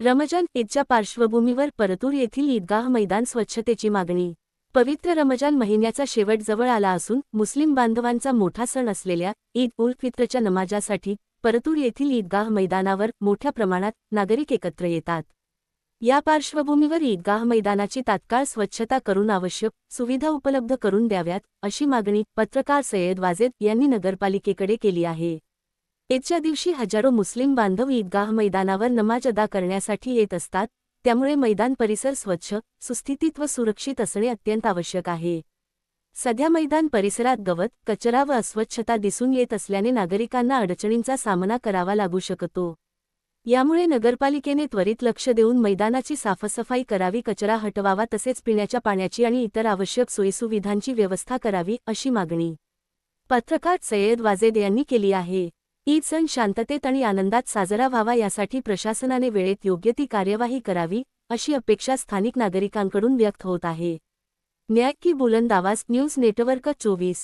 रमजान ईदच्या पार्श्वभूमीवर परतूर येथील ईदगाह मैदान स्वच्छतेची मागणी। पवित्र रमजान महिन्याचा शेवट जवळ आला असून मुस्लिम बांधवांचा मोठा सण असलेल्या ईद उल फित्रच्या नमाजासाठी परतूर येथील ईदगाह मैदानावर मोठ्या प्रमाणात नागरिक एकत्र येतात। या पार्श्वभूमीवर ईदगाह मैदानाची तात्काळ स्वच्छता करून आवश्यक सुविधा उपलब्ध करून द्याव्यात अशी मागणी पत्रकार सय्यद वाजेद यांनी नगरपालिकेकडे केली आहे। ईदच्या दिवशी हजारो मुस्लिम बांधव ईदगाह मैदानावर नमाज अदा करण्यासाठी येत असतात, त्यामुळे मैदान परिसर स्वच्छ, सुस्थितीत व सुरक्षित असणे अत्यंत आवश्यक आहे। सध्या मैदान परिसरात गवत, कचरा व अस्वच्छता दिसून येत असल्याने नागरिकांना अडचणींचा सामना करावा लागू शकतो। यामुळे नगरपालिकेने त्वरित लक्ष देऊन मैदानाची साफसफाई करावी, कचरा हटवावा तसेच पिण्याच्या पाण्याची आणि इतर आवश्यक सोयीसुविधांची व्यवस्था करावी अशी मागणी पत्रकार सय्यद वाजेद यांनी केली आहे। ईद सण शांततेत आणि आनंदात साजरा व्हावा यासाठी प्रशासनाने वेळेत योग्य ती कार्यवाही करावी अशी अपेक्षा स्थानिक नागरिकांकडून व्यक्त होत आहे। न्याय की बुलंद आवाज न्यूज नेटवर्क 24।